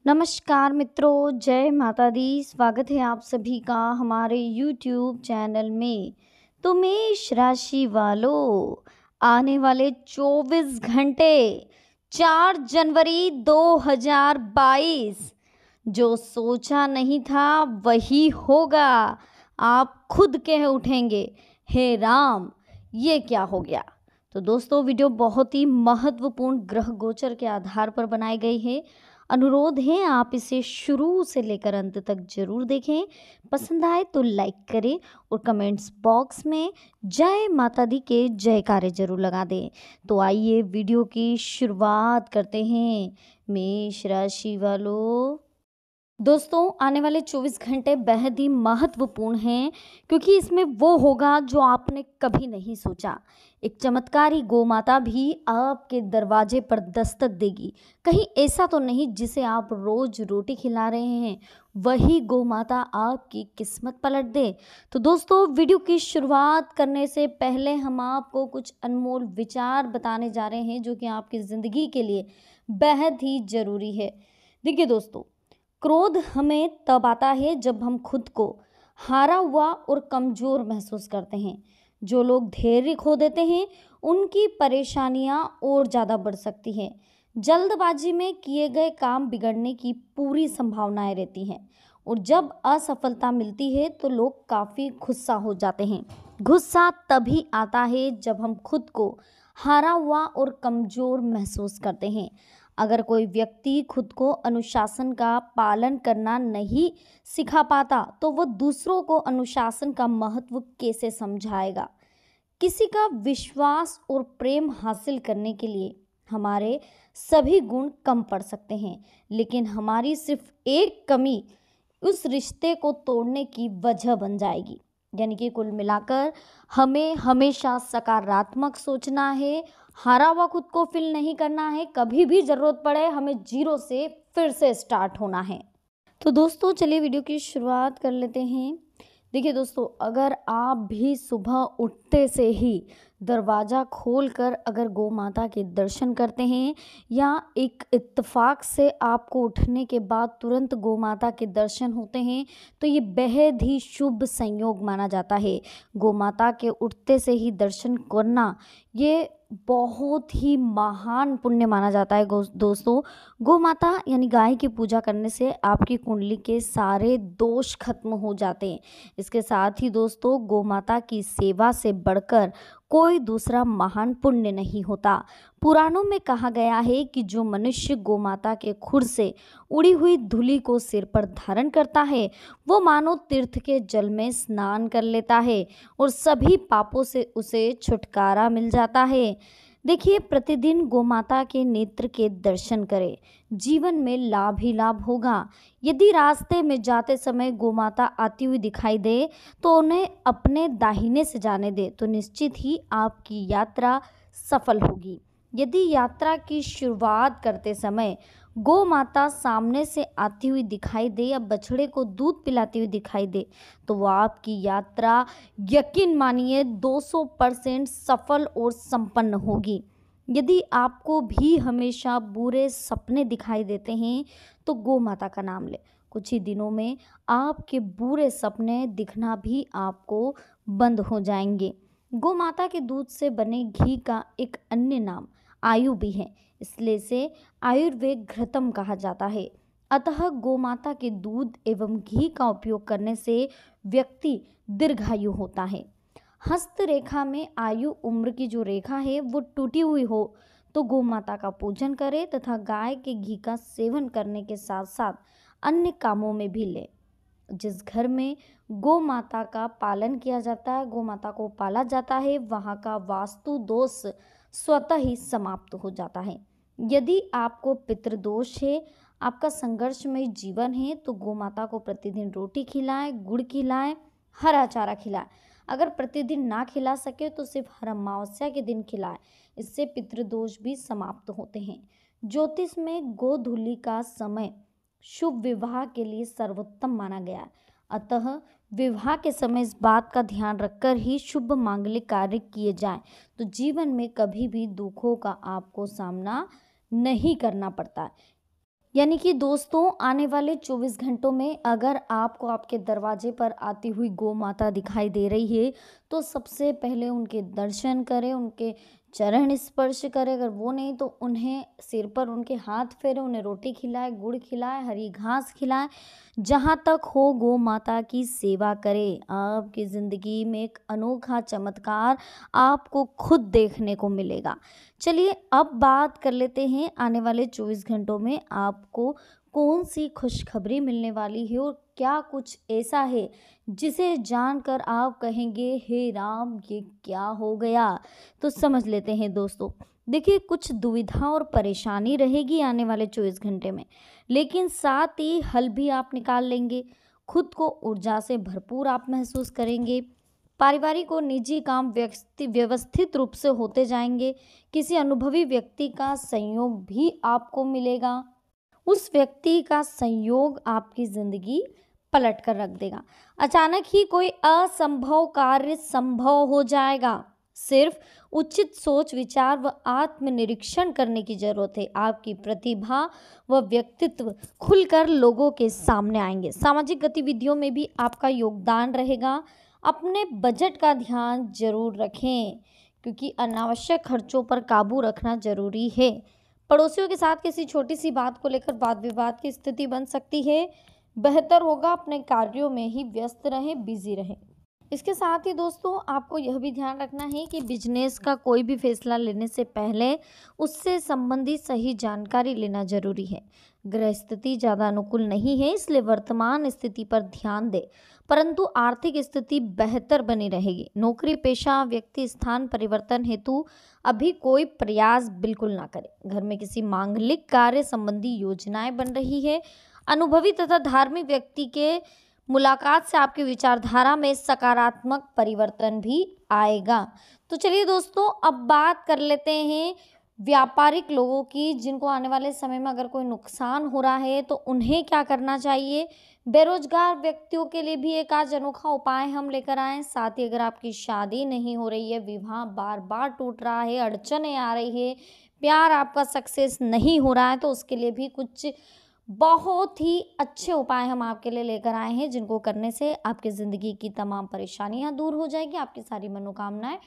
नमस्कार मित्रों, जय माता दी। स्वागत है आप सभी का हमारे YouTube चैनल में। तो मेष राशि वालों, आने वाले 24 घंटे 4 जनवरी 2022, जो सोचा नहीं था वही होगा। आप खुद कह उठेंगे, हे राम, ये क्या हो गया। तो दोस्तों, वीडियो बहुत ही महत्वपूर्ण ग्रह गोचर के आधार पर बनाई गई है। अनुरोध है आप इसे शुरू से लेकर अंत तक जरूर देखें। पसंद आए तो लाइक करें और कमेंट्स बॉक्स में जय माता दी के जयकारे जरूर लगा दें। तो आइए वीडियो की शुरुआत करते हैं। मेष राशि वालों, दोस्तों, आने वाले 24 घंटे बेहद ही महत्वपूर्ण हैं, क्योंकि इसमें वो होगा जो आपने कभी नहीं सोचा। एक चमत्कारी गौ माता भी आपके दरवाजे पर दस्तक देगी। कहीं ऐसा तो नहीं जिसे आप रोज रोटी खिला रहे हैं, वही गौ माता आपकी किस्मत पलट दे। तो दोस्तों, वीडियो की शुरुआत करने से पहले हम आपको कुछ अनमोल विचार बताने जा रहे हैं, जो कि आपकी ज़िंदगी के लिए बेहद ही ज़रूरी है। देखिए दोस्तों, क्रोध हमें तब आता है जब हम खुद को हारा हुआ और कमज़ोर महसूस करते हैं। जो लोग धैर्य खो देते हैं, उनकी परेशानियां और ज़्यादा बढ़ सकती हैं। जल्दबाजी में किए गए काम बिगड़ने की पूरी संभावनाएं रहती हैं, और जब असफलता मिलती है तो लोग काफ़ी गुस्सा हो जाते हैं। गुस्सा तभी आता है जब हम खुद को हारा हुआ और कमज़ोर महसूस करते हैं। अगर कोई व्यक्ति खुद को अनुशासन का पालन करना नहीं सिखा पाता, तो वह दूसरों को अनुशासन का महत्व कैसे समझाएगा। किसी का विश्वास और प्रेम हासिल करने के लिए हमारे सभी गुण कम पड़ सकते हैं, लेकिन हमारी सिर्फ एक कमी उस रिश्ते को तोड़ने की वजह बन जाएगी। यानी कि कुल मिलाकर हमें हमेशा सकारात्मक सोचना है, हारा हुआ खुद को फील नहीं करना है। कभी भी ज़रूरत पड़े, हमें जीरो से फिर से स्टार्ट होना है। तो दोस्तों, चलिए वीडियो की शुरुआत कर लेते हैं। देखिए दोस्तों, अगर आप भी सुबह उठते से ही दरवाज़ा खोलकर अगर गौ माता के दर्शन करते हैं, या एक इत्तेफाक से आपको उठने के बाद तुरंत गौ माता के दर्शन होते हैं, तो ये बेहद ही शुभ संयोग माना जाता है। गौ माता के उठते से ही दर्शन करना ये बहुत ही महान पुण्य माना जाता है। दोस्तों, गौ माता यानी गाय की पूजा करने से आपकी कुंडली के सारे दोष खत्म हो जाते हैं। इसके साथ ही दोस्तों, गौ माता की सेवा से बढ़कर कोई दूसरा महान पुण्य नहीं होता। पुराणों में कहा गया है कि जो मनुष्य गौ माता के खुर से उड़ी हुई धूलि को सिर पर धारण करता है, वो मानो तीर्थ के जल में स्नान कर लेता है और सभी पापों से उसे छुटकारा मिल जाता है। देखिए, प्रतिदिन गोमाता के नेत्र के दर्शन करें, जीवन में लाभ ही लाभ होगा। यदि रास्ते में जाते समय गोमाता आती हुई दिखाई दे, तो उन्हें अपने दाहिने से जाने दे, तो निश्चित ही आपकी यात्रा सफल होगी। यदि यात्रा की शुरुआत करते समय गौ माता सामने से आती हुई दिखाई दे या बछड़े को दूध पिलाती हुई दिखाई दे, तो वो आपकी यात्रा यकीन मानिए 200% सफल और संपन्न होगी। यदि आपको भी हमेशा बुरे सपने दिखाई देते हैं, तो गौ माता का नाम ले। कुछ ही दिनों में आपके बुरे सपने दिखना भी आपको बंद हो जाएंगे। गौ माता के दूध से बने घी का एक अन्य नाम आयु भी है, इसलिए इसे आयुर्वेद घृतम कहा जाता है। अतः गोमाता के दूध एवं घी का उपयोग करने से व्यक्ति दीर्घायु होता है। हस्त रेखा में आयु उम्र की जो रेखा है वो टूटी हुई हो, तो गोमाता का पूजन करें तथा गाय के घी का सेवन करने के साथ साथ अन्य कामों में भी लें। जिस घर में गौ माता का पालन किया जाता है, गौ माता को पाला जाता है, वहाँ का वास्तु दोष स्वतः ही समाप्त हो जाता है। यदि आपको पितृदोष है, आपका संघर्षमय जीवन है, तो गौ माता को प्रतिदिन रोटी खिलाएं, गुड़ खिलाएं, हरा चारा खिलाएं। अगर प्रतिदिन ना खिला सके तो सिर्फ हर अमावस्या के दिन खिलाएं। इससे पितृदोष भी समाप्त होते हैं। ज्योतिष में गोधूलि का समय शुभ विवाह के लिए सर्वोत्तम माना गया है। अतः विवाह के समय इस बात का ध्यान रखकर ही शुभ मांगलिक कार्य किए जाएं, तो जीवन में कभी भी दुखों का आपको सामना नहीं करना पड़ता है। यानी कि दोस्तों आने वाले 24 घंटों में अगर आपको आपके दरवाजे पर आती हुई गौ माता दिखाई दे रही है तो सबसे पहले उनके दर्शन करें, उनके चरण स्पर्श करें। अगर वो नहीं तो उन्हें सिर पर उनके हाथ फेरे, उन्हें रोटी खिलाए, गुड़ खिलाए, हरी घास खिलाए। जहाँ तक हो गौ माता की सेवा करें। आपकी ज़िंदगी में एक अनोखा चमत्कार आपको खुद देखने को मिलेगा। चलिए अब बात कर लेते हैं आने वाले 24 घंटों में आपको कौन सी खुशखबरी मिलने वाली है और क्या कुछ ऐसा है जिसे जानकर आप कहेंगे हे राम ये क्या हो गया। तो समझ लेते हैं दोस्तों। देखिए कुछ दुविधा और परेशानी रहेगी आने वाले 24 घंटे में, लेकिन साथ ही हल भी आप निकाल लेंगे। खुद को ऊर्जा से भरपूर आप महसूस करेंगे। पारिवारिक और निजी काम व्यवस्थित रूप से होते जाएंगे। किसी अनुभवी व्यक्ति का संयोग भी आपको मिलेगा। उस व्यक्ति का संयोग आपकी ज़िंदगी पलट कर रख देगा। अचानक ही कोई असंभव कार्य संभव हो जाएगा। सिर्फ उचित सोच विचार व आत्मनिरीक्षण करने की जरूरत है। आपकी प्रतिभा व व्यक्तित्व खुलकर लोगों के सामने आएंगे। सामाजिक गतिविधियों में भी आपका योगदान रहेगा। अपने बजट का ध्यान जरूर रखें क्योंकि अनावश्यक खर्चों पर काबू रखना जरूरी है। पड़ोसियों के साथ किसी छोटी सी बात को लेकर वाद विवाद की स्थिति बन सकती है। बेहतर होगा अपने कार्यों में ही व्यस्त रहें, बिजी रहें। इसके साथ ही दोस्तों आपको यह भी ध्यान रखना है कि बिजनेस का कोई भी फैसला लेने से पहले उससे संबंधित सही जानकारी लेना जरूरी है। ग्रह स्थिति ज़्यादा अनुकूल नहीं है, इसलिए वर्तमान स्थिति पर ध्यान दें, परंतु आर्थिक स्थिति बेहतर बनी रहेगी। नौकरी पेशा व्यक्ति स्थान परिवर्तन हेतु अभी कोई प्रयास बिल्कुल ना करें। घर में किसी मांगलिक कार्य संबंधी योजनाएं बन रही है। अनुभवी तथा धार्मिक व्यक्ति के मुलाकात से आपकी विचारधारा में सकारात्मक परिवर्तन भी आएगा। तो चलिए दोस्तों अब बात कर लेते हैं व्यापारिक लोगों की, जिनको आने वाले समय में अगर कोई नुकसान हो रहा है तो उन्हें क्या करना चाहिए। बेरोजगार व्यक्तियों के लिए भी एक आज अनोखा उपाय हम लेकर आए। साथ ही अगर आपकी शादी नहीं हो रही है, विवाह बार बार टूट रहा है, अड़चनें आ रही है, प्यार आपका सक्सेस नहीं हो रहा है, तो उसके लिए भी कुछ बहुत ही अच्छे उपाय हम आपके लिए लेकर आए हैं, जिनको करने से आपकी ज़िंदगी की तमाम परेशानियां दूर हो जाएगी, आपकी सारी मनोकामनाएं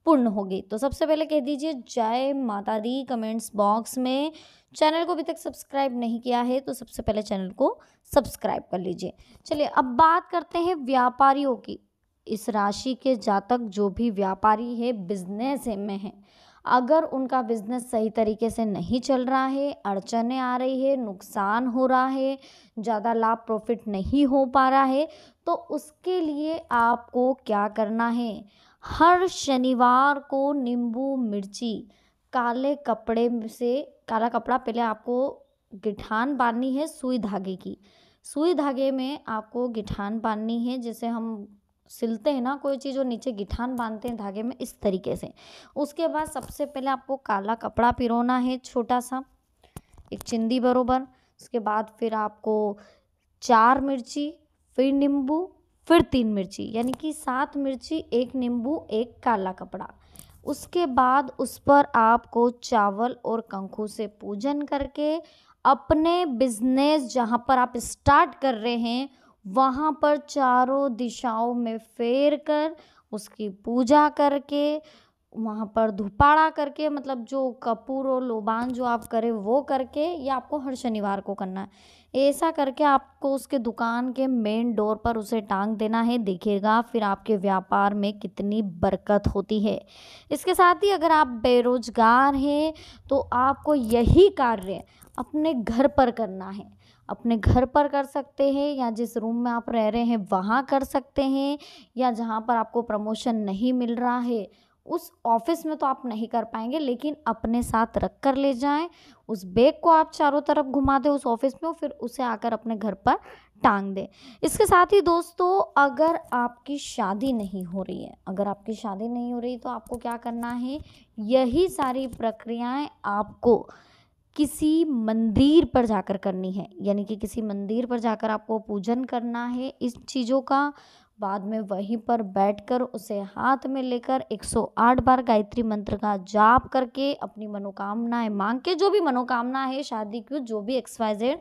पूर्ण होगी। तो सबसे पहले कह दीजिए जय माता दी कमेंट्स बॉक्स में। चैनल को अभी तक सब्सक्राइब नहीं किया है तो सबसे पहले चैनल को सब्सक्राइब कर लीजिए। चलिए अब बात करते हैं व्यापारियों की। इस राशि के जातक जो भी व्यापारी है, बिजनेस में है, अगर उनका बिजनेस सही तरीके से नहीं चल रहा है, अड़चनें आ रही है, नुकसान हो रहा है, ज़्यादा लाभ प्रॉफिट नहीं हो पा रहा है, तो उसके लिए आपको क्या करना है। हर शनिवार को नींबू मिर्ची काले कपड़े से, काला कपड़ा पहले आपको गिठान बांधनी है सुई धागे की। सुई धागे में आपको गिठान बांधनी है, जैसे हम सिलते हैं ना कोई चीज़ और नीचे गिठान बांधते हैं धागे में, इस तरीके से। उसके बाद सबसे पहले आपको काला कपड़ा पिरोना है, छोटा सा एक चिंदी बरोबर। उसके बाद फिर आपको 4 मिर्ची, फिर नींबू, फिर 3 मिर्ची, यानी कि 7 मिर्ची, 1 नींबू, 1 काला कपड़ा। उसके बाद उस पर आपको चावल और कंखू से पूजन करके अपने बिजनेस जहाँ पर आप स्टार्ट कर रहे हैं वहाँ पर चारों दिशाओं में फेर कर उसकी पूजा करके, वहाँ पर धुपाड़ा करके, मतलब जो कपूर और लोबान जो आप करें वो करके, ये आपको हर शनिवार को करना है। ऐसा करके आपको उसके दुकान के मेन डोर पर उसे टांग देना है। देखिएगा फिर आपके व्यापार में कितनी बरकत होती है। इसके साथ ही अगर आप बेरोजगार हैं तो आपको यही कार्य अपने घर पर करना है। अपने घर पर कर सकते हैं या जिस रूम में आप रह रहे हैं वहाँ कर सकते हैं, या जहाँ पर आपको प्रमोशन नहीं मिल रहा है उस ऑफिस में तो आप नहीं कर पाएंगे, लेकिन अपने साथ रख कर ले जाएं। उस बैग को आप चारों तरफ घुमा दें उस ऑफिस में, फिर उसे आकर अपने घर पर टांग दें। इसके साथ ही दोस्तों अगर आपकी शादी नहीं हो रही है, अगर आपकी शादी नहीं हो रही तो आपको क्या करना है, यही सारी प्रक्रियाएं आपको किसी मंदिर पर जाकर करनी है। यानी कि किसी मंदिर पर जाकर आपको पूजन करना है इस चीज़ों का। बाद में वहीं पर बैठकर उसे हाथ में लेकर 108 बार गायत्री मंत्र का जाप करके अपनी मनोकामनाएं मांग के, जो भी मनोकामना है शादी की, जो भी XYZ,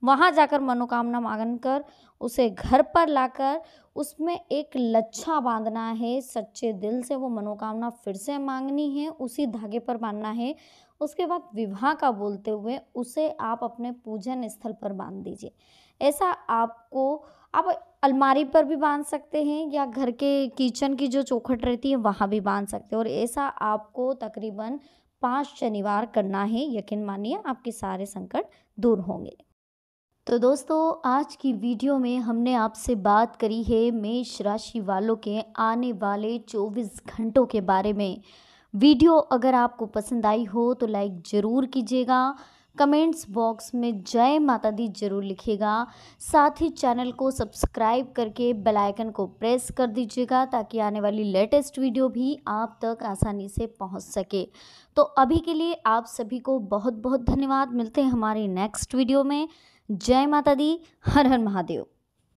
वहाँ जाकर मनोकामना मांगकर उसे घर पर लाकर उसमें एक लच्छा बांधना है। सच्चे दिल से वो मनोकामना फिर से मांगनी है, उसी धागे पर बांधना है। उसके बाद विवाह का बोलते हुए उसे आप अपने पूजन स्थल पर बांध दीजिए। ऐसा आप अलमारी पर भी बांध सकते हैं या घर के किचन की जो चौखट रहती है वहाँ भी बांध सकते हैं। और ऐसा आपको तकरीबन 5 शनिवार करना है। यकीन मानिए आपके सारे संकट दूर होंगे। तो दोस्तों, आज की वीडियो में हमने आपसे बात करी है मेष राशि वालों के आने वाले 24 घंटों के बारे में। वीडियो अगर आपको पसंद आई हो तो लाइक ज़रूर कीजिएगा, कमेंट्स बॉक्स में जय माता दी जरूर लिखिएगा। साथ ही चैनल को सब्सक्राइब करके बेल आइकन को प्रेस कर दीजिएगा ताकि आने वाली लेटेस्ट वीडियो भी आप तक आसानी से पहुंच सके। तो अभी के लिए आप सभी को बहुत बहुत धन्यवाद। मिलते हैं हमारी नेक्स्ट वीडियो में। जय माता दी, हर हर महादेव।